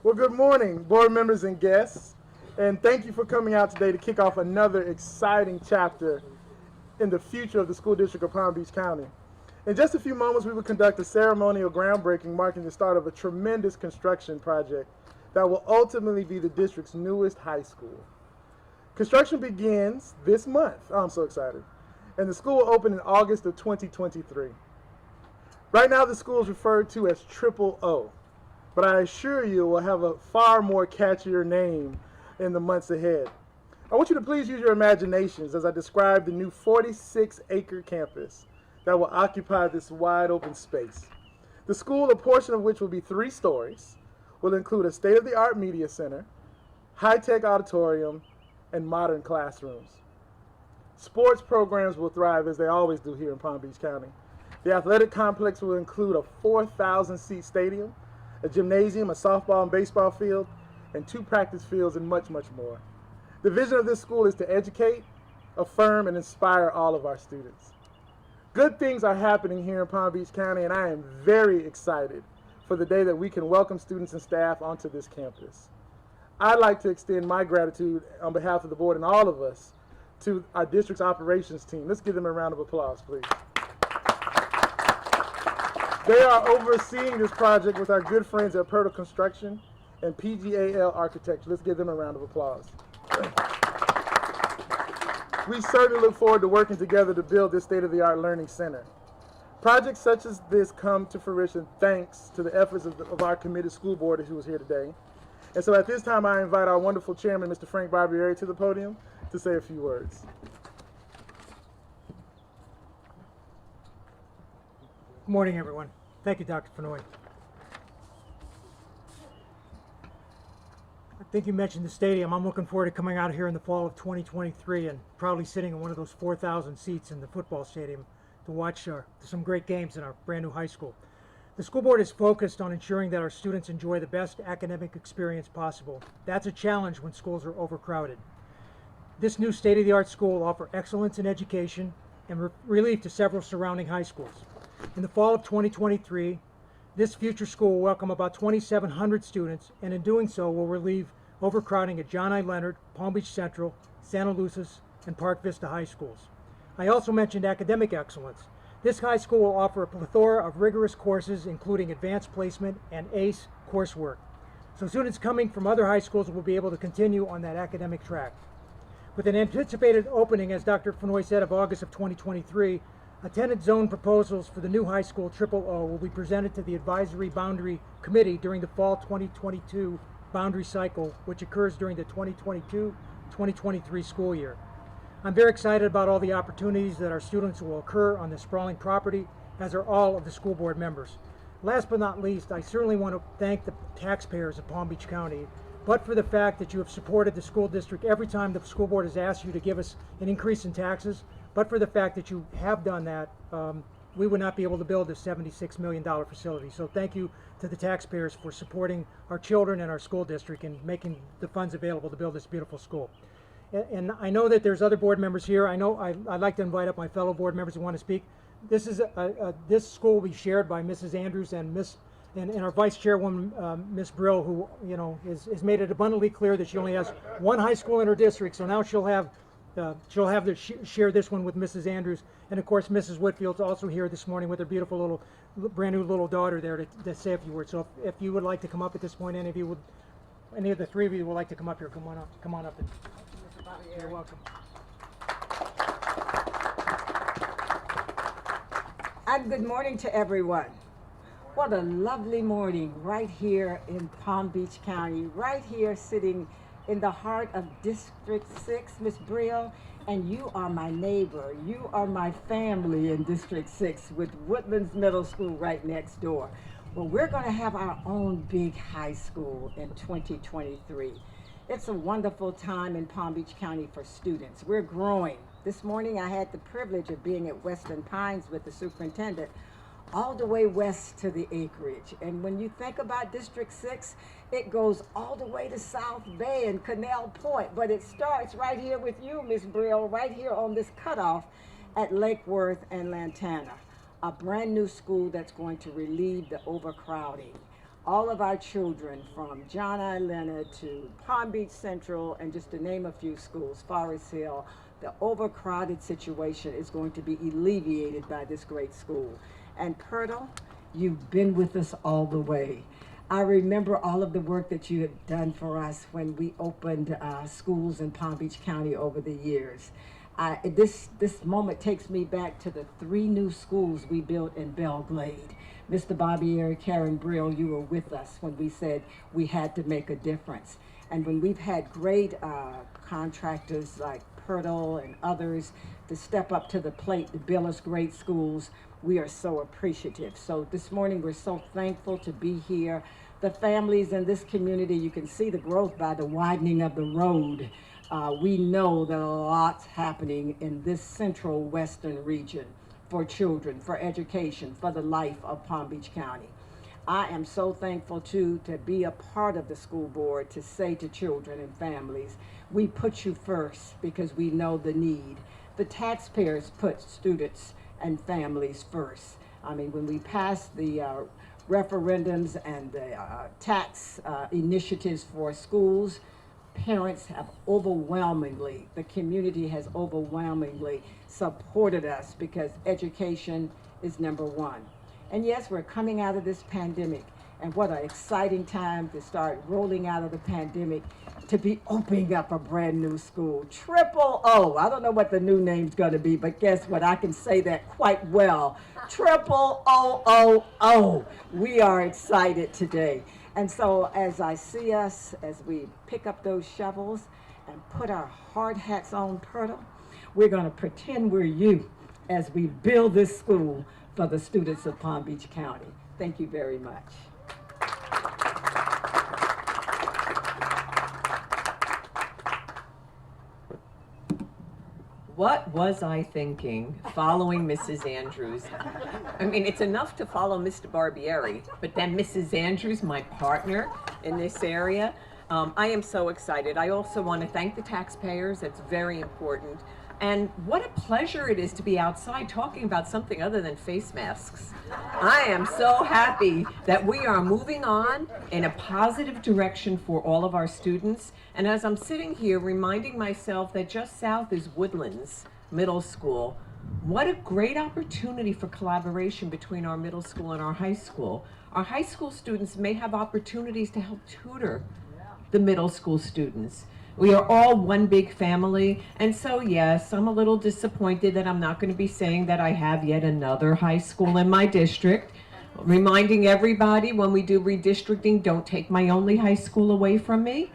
Well, good morning, board members and guests, and thank you for coming out today to kick off another exciting chapter in the future of the school district of Palm Beach County. In just a few moments, we will conduct a ceremonial groundbreaking marking the start of a tremendous construction project that will ultimately be the district's newest high school. Construction begins this month. Oh, I'm so excited. And the school will open in August of 2023. Right now, the school is referred to as Triple O, but I assure you it will have a far more catchier name in the months ahead. I want you to please use your imaginations as I describe the new 46-acre campus that will occupy this wide open space. The school, a portion of which will be 3 stories, will include a state-of-the-art media center, high-tech auditorium, and modern classrooms. Sports programs will thrive as they always do here in Palm Beach County. The athletic complex will include a 4,000-seat stadium, a gymnasium, a softball and baseball field, and 2 practice fields, and much, much more. The vision of this school is to educate, affirm, and inspire all of our students. Good things are happening here in Palm Beach County, and I am very excited for the day that we can welcome students and staff onto this campus. I'd like to extend my gratitude on behalf of the board and all of us to our district's operations team. Let's give them a round of applause, please. They are overseeing this project with our good friends at Purtle Construction and PGAL Architecture. Let's give them a round of applause. We certainly look forward to working together to build this state-of-the-art learning center. Projects such as this come to fruition thanks to the efforts of our committed school board who is here today. And so at this time, I invite our wonderful chairman, Mr. Frank Barbieri, to the podium to say a few words. Good morning, everyone. Thank you, Dr. Fenoy. I think you mentioned the stadium. I'm looking forward to coming out here in the fall of 2023 and probably sitting in one of those 4,000 seats in the football stadium to watch some great games in our brand new high school. The school board is focused on ensuring that our students enjoy the best academic experience possible. That's a challenge when schools are overcrowded. This new state-of-the-art school will offer excellence in education and relief to several surrounding high schools. In the fall of 2023, this future school will welcome about 2,700 students, and in doing so will relieve overcrowding at John I. Leonard, Palm Beach Central, Santa Lucis, and Park Vista high schools. I also mentioned academic excellence. This high school will offer a plethora of rigorous courses, including advanced placement and ACE coursework. So students coming from other high schools will be able to continue on that academic track. With an anticipated opening, as Dr. Fenoy said, of August of 2023, attendance zone proposals for the new high school, Triple O, will be presented to the Advisory Boundary Committee during the fall 2022 boundary cycle, which occurs during the 2022-2023 school year. I'm very excited about all the opportunities that our students will occur on this sprawling property, as are all of the school board members. Last but not least, I certainly want to thank the taxpayers of Palm Beach County, but for the fact that you have supported the school district every time the school board has asked you to give us an increase in taxes. But for the fact that you have done that, we would not be able to build a $76 million facility. So thank you to the taxpayers for supporting our children and our school district and making the funds available to build this beautiful school. And I know that there's other board members here. I know I'd like to invite up my fellow board members who want to speak. This is this school will be shared by Mrs. Andrews and our vice chairwoman, Ms. Brill, who has made it abundantly clear that she only has one high school in her district. So now she'll have to share this one with Mrs. Andrews, and of course Mrs. Whitfield's also here this morning with her beautiful little brand new little daughter there to say a few words. So if you would like to come up at this point, any of the 3 of you would like to come up here, come on up. And you're welcome. And good morning to everyone. What a lovely morning right here in Palm Beach County, right here sitting in the heart of District 6, Ms. Brill, and you are my neighbor. You are my family in District 6 with Woodlands Middle School right next door. Well, we're going to have our own big high school in 2023. It's a wonderful time in Palm Beach County for students. We're growing. This morning I had the privilege of being at Western Pines with the superintendent, all the way west to the acreage. And when you think about District 6, it goes all the way to South Bay and Canal Point, but it starts right here with you, Ms. Brill, right here on this cutoff at Lake Worth and Lantana. A brand new school that's going to relieve the overcrowding. all of our children from John I. Leonard to Palm Beach Central, and just to name a few schools, Forest Hill, the overcrowded situation is going to be alleviated by this great school. And Purtle, you've been with us all the way. I remember all of the work that you have done for us when we opened schools in Palm Beach County over the years. This moment takes me back to the 3 new schools we built in Belle Glade. Mr. Barbieri, Karen Brill, you were with us when we said we had to make a difference. And when we've had great contractors like Purtle and others to step up to the plate to build us great schools, we are so appreciative. So this morning we're so thankful to be here. The families in this community, you can see the growth by the widening of the road. We know that a lot's happening in this central western region for children, for education, for the life of Palm Beach County. I am so thankful too to be a part of the school board to say to children and families, we put you first because we know the need. The taxpayers put students and families first. I mean, when we passed the referendums and the tax initiatives for schools, parents have overwhelmingly, the community has overwhelmingly supported us because education is number one. And yes, we're coming out of this pandemic, and what an exciting time to start rolling out of the pandemic to be opening up a brand new school. Triple O, I don't know what the new name's gonna be, but guess what, I can say that quite well. Triple O. We are excited today. And so as I see us, as we pick up those shovels and put our hard hats on, Purtle, we're gonna pretend we're you as we build this school for the students of Palm Beach County. Thank you very much. What was I thinking following Mrs. Andrews? I mean, it's enough to follow Mr. Barbieri, but then Mrs. Andrews, my partner in this area, I am so excited. I also want to thank the taxpayers. That's very important. And what a pleasure it is to be outside talking about something other than face masks. I am so happy that we are moving on in a positive direction for all of our students. And as I'm sitting here reminding myself that just south is Woodlands Middle School, what a great opportunity for collaboration between our middle school and our high school. Our high school students may have opportunities to help tutor the middle school students. We are all one big family, and so yes, I'm a little disappointed that I'm not going to be saying that I have yet another high school in my district. Reminding everybody when we do redistricting, don't take my only high school away from me.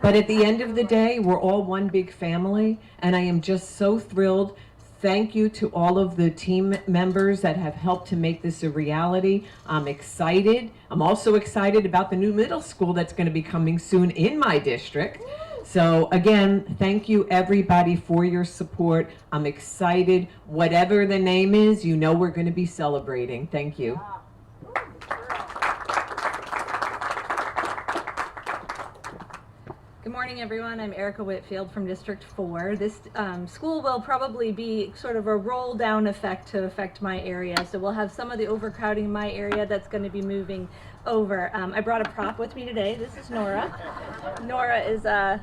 But at the end of the day, we're all one big family, and I am just so thrilled. Thank you to all of the team members that have helped to make this a reality. I'm excited. I'm also excited about the new middle school that's going to be coming soon in my district. So again, thank you everybody for your support. I'm excited. Whatever the name is, you know we're going to be celebrating. Thank you. Good morning, everyone. I'm Erica Whitfield from District 4. This school will probably be sort of a roll-down effect to affect my area. So we'll have some of the overcrowding in my area that's going to be moving over. I brought a prop with me today. This is Nora. Nora is a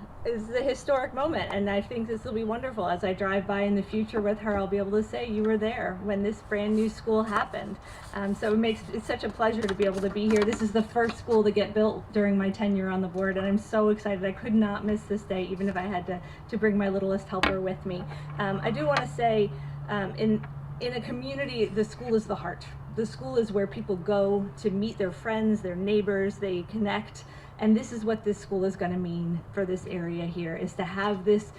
historic moment, and I think this will be wonderful. As I drive by in the future with her, I'll be able to say, you were there when this brand new school happened. So it's such a pleasure to be able to be here. This is the first school to get built during my tenure on the board, and I'm so excited. I could not miss this day, even if I had to bring my littlest helper with me. I do want to say, in a community, the school is the heart. The school is where people go to meet their friends, their neighbors, they connect. And this is what this school is going to mean for this area here, is to have this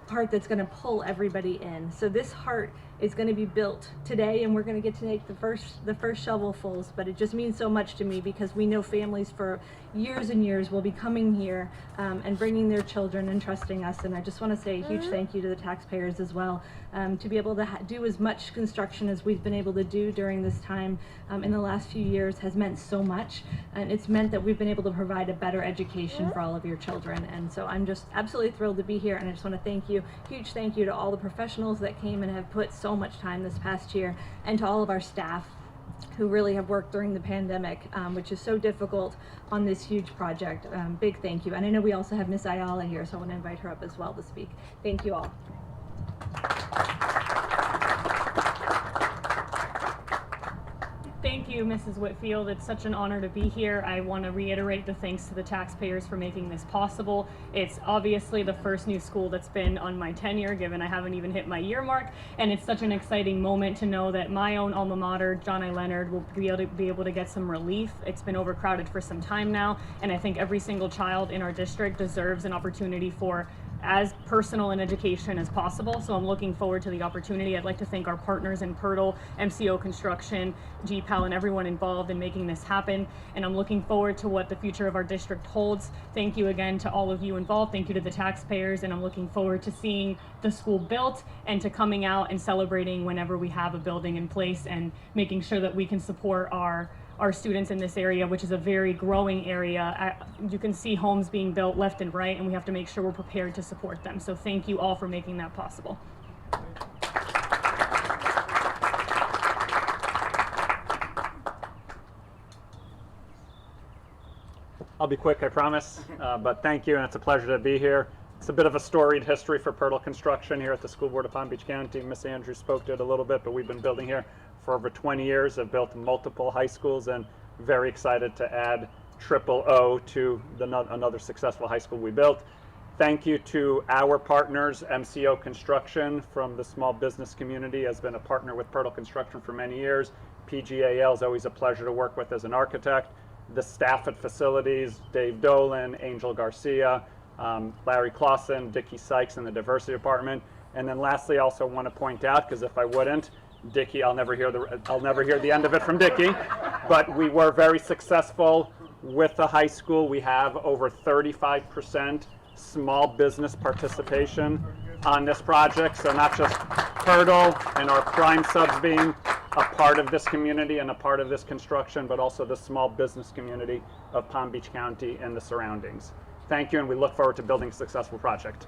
part that's going to pull everybody in. So this heart is going to be built today, and we're going to get to take the first shovelfuls. But it just means so much to me because we know families for years and years will be coming here and bringing their children and trusting us. And I just want to say a huge thank you to the taxpayers as well, to be able to do as much construction as we've been able to do during this time in the last few years has meant so much, and it's meant that we've been able to provide a better education for all of your children. And so I'm just absolutely thrilled to be here, and I just want to thank you, huge thank you to all the professionals that came and have put so much time this past year, and to all of our staff who really have worked during the pandemic, which is so difficult on this huge project. Big thank you. And I know we also have Miss Ayala here, so I want to invite her up as well to speak. Thank you all. Thank you, Mrs. Whitfield. It's such an honor to be here. I want to reiterate the thanks to the taxpayers for making this possible. It's obviously the first new school that's been on my tenure, given I haven't even hit my year mark, and it's such an exciting moment to know that my own alma mater, John I. Leonard, will be able to get some relief. It's been overcrowded for some time now, and I think every single child in our district deserves an opportunity for as personal an education as possible. So I'm looking forward to the opportunity. I'd like to thank our partners in Pirtle, MCO Construction, GPAL, and everyone involved in making this happen. And I'm looking forward to what the future of our district holds. Thank you again to all of you involved. Thank you to the taxpayers. And I'm looking forward to seeing the school built and to coming out and celebrating whenever we have a building in place and making sure that we can support our students in this area, which is a very growing area. You can see homes being built left and right, and we have to make sure we're prepared to support them. So thank you all for making that possible. I'll be quick, I promise, but thank you, and it's a pleasure to be here. It's a bit of a storied history for Pirtle Construction here at the School Board of Palm Beach County. Miss Andrews spoke to it a little bit, but we've been building here for over 20 years. I've built multiple high schools and very excited to add O to another successful high school we built. Thank you to our partners. MCO Construction from the small business community has been a partner with Pirtle Construction for many years. PGAL is always a pleasure to work with as an architect. The staff at facilities, Dave Dolan, Angel Garcia, Larry Clausen, Dickie Sykes in the diversity department. And then lastly, I also want to point out, because if I wouldn't, Dickie, I'll never hear the end of it from Dickie, but we were very successful with the high school. We have over 35% small business participation on this project. So not just Pirtle and our prime subs being a part of this community and a part of this construction, but also the small business community of Palm Beach County and the surroundings. Thank you, and we look forward to building a successful project.